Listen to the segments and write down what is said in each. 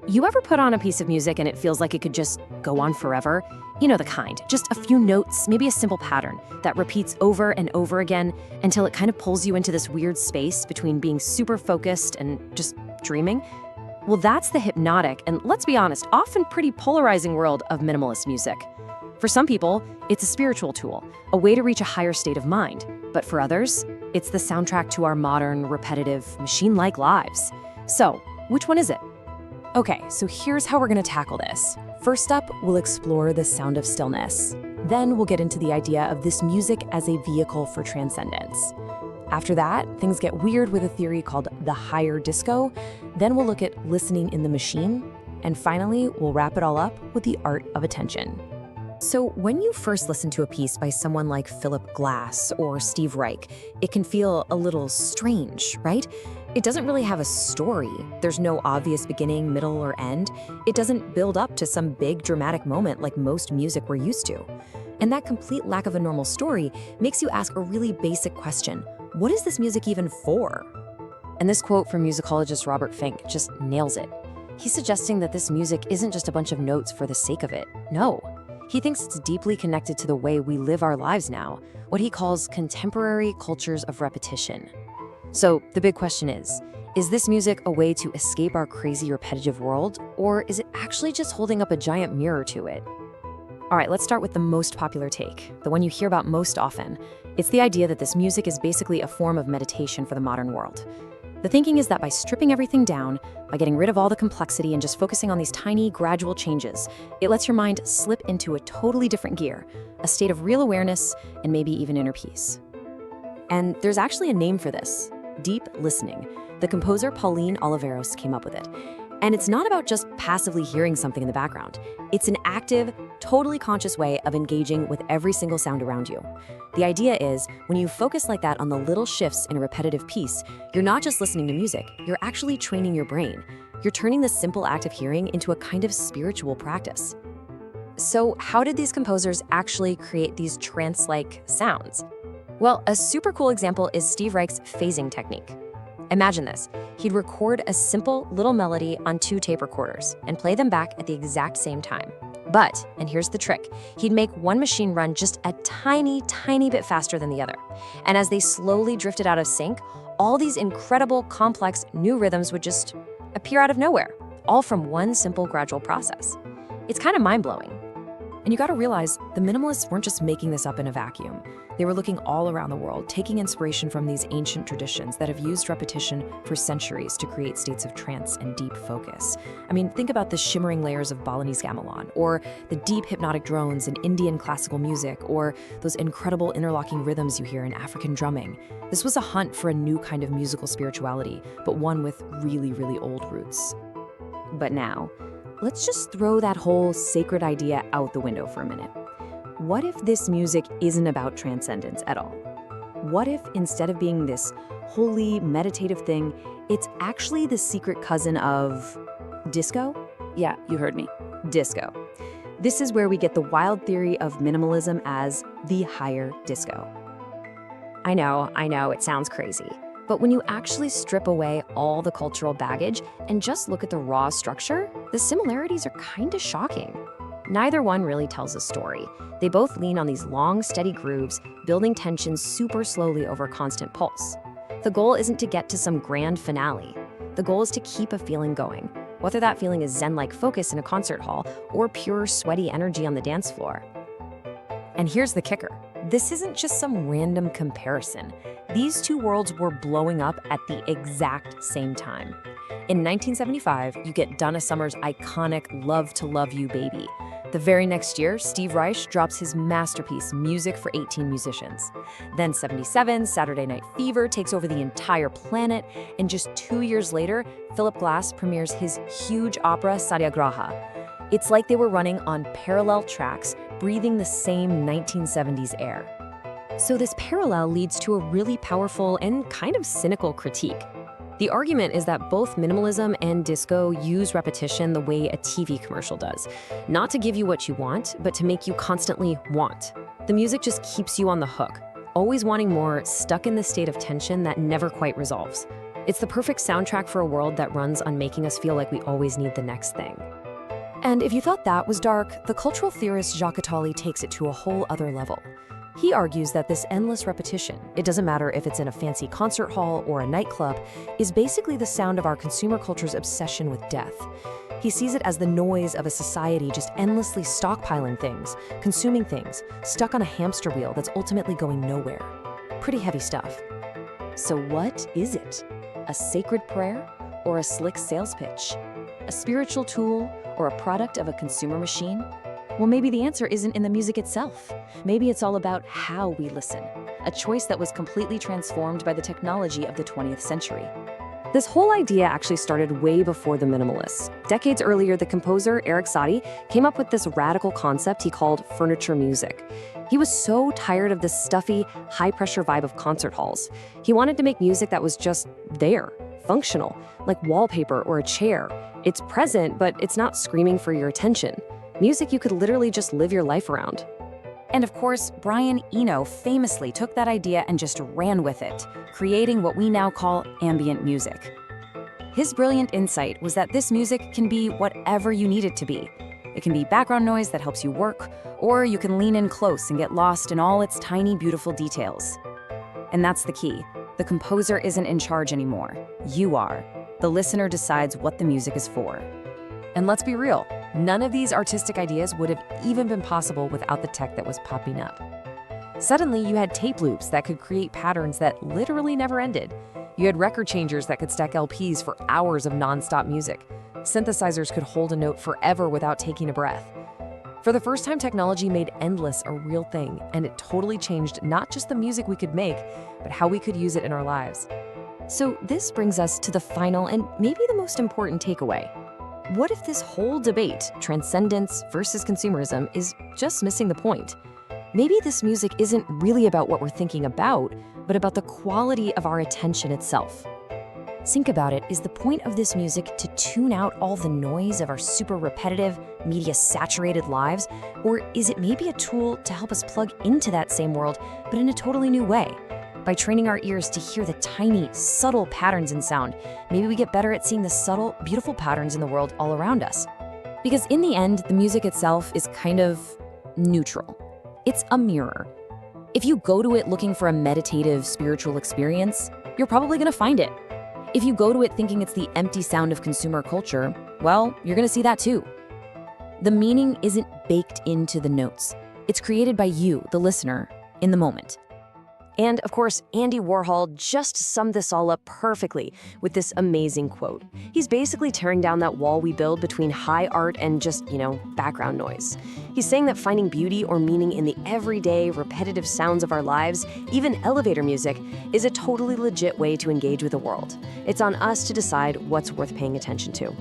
You ever put on a piece of music and it feels like it could just go on forever? You know the kind, just a few notes, maybe a simple pattern that repeats over and over again until it kind of pulls you into this weird space between being super focused and just dreaming? Well, that's the hypnotic and, let's be honest, often pretty polarizing world of minimalist music. For some people, it's a spiritual tool, a way to reach a higher state of mind. But for others, it's the soundtrack to our modern, repetitive, machine-like lives. So, which one is it? Okay, so here's how we're gonna tackle this. First up, we'll explore the sound of stillness. Then we'll get into the idea of this music as a vehicle for transcendence. After that, things get weird with a theory called the higher disco. Then we'll look at listening in the machine. And finally, we'll wrap it all up with the art of attention. So when you first listen to a piece by someone like Philip Glass or Steve Reich, it can feel a little strange, right? It doesn't really have a story. There's no obvious beginning, middle, or end. It doesn't build up to some big dramatic moment like most music we're used to. And that complete lack of a normal story makes you ask a really basic question. What is this music even for? And this quote from musicologist Robert Fink just nails it. He's suggesting that this music isn't just a bunch of notes for the sake of it. No. He thinks it's deeply connected to the way we live our lives now, what he calls contemporary cultures of repetition. So the big question is this music a way to escape our crazy repetitive world, or is it actually just holding up a giant mirror to it? All right, let's start with the most popular take, the one you hear about most often. It's the idea that this music is basically a form of meditation for the modern world. The thinking is that by stripping everything down, by getting rid of all the complexity and just focusing on these tiny, gradual changes, it lets your mind slip into a totally different gear, a state of real awareness and maybe even inner peace. And there's actually a name for this, deep listening. The composer Pauline Oliveros came up with it. And it's not about just passively hearing something in the background. It's an active, totally conscious way of engaging with every single sound around you. The idea is, when you focus like that on the little shifts in a repetitive piece, you're not just listening to music, you're actually training your brain. You're turning the simple act of hearing into a kind of spiritual practice. So how did these composers actually create these trance-like sounds? Well, a super cool example is Steve Reich's phasing technique. Imagine this. He'd record a simple little melody on 2 tape recorders and play them back at the exact same time. But, and here's the trick, he'd make one machine run just a tiny, tiny bit faster than the other. And as they slowly drifted out of sync, all these incredible, complex, new rhythms would just appear out of nowhere, all from one simple, gradual process. It's kind of mind-blowing. And you gotta realize, the minimalists weren't just making this up in a vacuum. They were looking all around the world, taking inspiration from these ancient traditions that have used repetition for centuries to create states of trance and deep focus. I mean, think about the shimmering layers of Balinese gamelan, or the deep hypnotic drones in Indian classical music, or those incredible interlocking rhythms you hear in African drumming. This was a hunt for a new kind of musical spirituality, but one with really, really old roots. But now, let's just throw that whole sacred idea out the window for a minute. What if this music isn't about transcendence at all? What if, instead of being this holy, meditative thing, it's actually the secret cousin of disco? Yeah, you heard me. Disco. This is where we get the wild theory of minimalism as the higher disco. I know, it sounds crazy. But when you actually strip away all the cultural baggage and just look at the raw structure, the similarities are kind of shocking. Neither one really tells a story. They both lean on these long, steady grooves, building tension super slowly over constant pulse. The goal isn't to get to some grand finale. The goal is to keep a feeling going, whether that feeling is zen-like focus in a concert hall or pure sweaty energy on the dance floor. And here's the kicker. This isn't just some random comparison. These two worlds were blowing up at the exact same time. In 1975, you get Donna Summer's iconic Love to Love You Baby. The very next year, Steve Reich drops his masterpiece, Music for 18 Musicians. Then 77, Saturday Night Fever takes over the entire planet, and just 2 years later, Philip Glass premieres his huge opera, Satyagraha. It's like they were running on parallel tracks, breathing the same 1970s air. So this parallel leads to a really powerful and kind of cynical critique. The argument is that both minimalism and disco use repetition the way a TV commercial does. Not to give you what you want, but to make you constantly want. The music just keeps you on the hook, always wanting more, stuck in this state of tension that never quite resolves. It's the perfect soundtrack for a world that runs on making us feel like we always need the next thing. And if you thought that was dark, the cultural theorist Jacques Attali takes it to a whole other level. He argues that this endless repetition, it doesn't matter if it's in a fancy concert hall or a nightclub, is basically the sound of our consumer culture's obsession with death. He sees it as the noise of a society just endlessly stockpiling things, consuming things, stuck on a hamster wheel that's ultimately going nowhere. Pretty heavy stuff. So what is it? A sacred prayer or a slick sales pitch? A spiritual tool or a product of a consumer machine? Well, maybe the answer isn't in the music itself. Maybe it's all about how we listen, a choice that was completely transformed by the technology of the 20th century. This whole idea actually started way before the minimalists. Decades earlier, the composer Erik Satie came up with this radical concept he called furniture music. He was so tired of this stuffy, high-pressure vibe of concert halls. He wanted to make music that was just there, functional, like wallpaper or a chair. It's present, but it's not screaming for your attention. Music you could literally just live your life around. And of course, Brian Eno famously took that idea and just ran with it, creating what we now call ambient music. His brilliant insight was that this music can be whatever you need it to be. It can be background noise that helps you work, or you can lean in close and get lost in all its tiny, beautiful details. And that's the key. The composer isn't in charge anymore. You are. The listener decides what the music is for. And let's be real, none of these artistic ideas would have even been possible without the tech that was popping up. Suddenly, you had tape loops that could create patterns that literally never ended. You had record changers that could stack LPs for hours of non-stop music. Synthesizers could hold a note forever without taking a breath. For the first time, technology made endless a real thing, and it totally changed not just the music we could make, but how we could use it in our lives. So this brings us to the final and maybe the most important takeaway. What if this whole debate, transcendence versus consumerism, is just missing the point? Maybe this music isn't really about what we're thinking about, but about the quality of our attention itself. Think about it, is the point of this music to tune out all the noise of our super repetitive, media-saturated lives? Or is it maybe a tool to help us plug into that same world, but in a totally new way? By training our ears to hear the tiny, subtle patterns in sound, maybe we get better at seeing the subtle, beautiful patterns in the world all around us. Because in the end, the music itself is kind of neutral. It's a mirror. If you go to it looking for a meditative, spiritual experience, you're probably gonna find it. If you go to it thinking it's the empty sound of consumer culture, well, you're gonna see that too. The meaning isn't baked into the notes. It's created by you, the listener, in the moment. And of course, Andy Warhol just summed this all up perfectly with this amazing quote. He's basically tearing down that wall we build between high art and just, background noise. He's saying that finding beauty or meaning in the everyday, repetitive sounds of our lives, even elevator music, is a totally legit way to engage with the world. It's on us to decide what's worth paying attention to.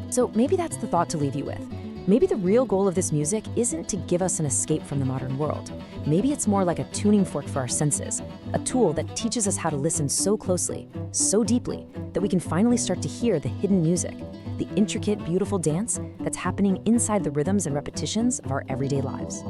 So maybe that's the thought to leave you with. Maybe the real goal of this music isn't to give us an escape from the modern world. Maybe it's more like a tuning fork for our senses, a tool that teaches us how to listen so closely, so deeply, that we can finally start to hear the hidden music, the intricate, beautiful dance that's happening inside the rhythms and repetitions of our everyday lives.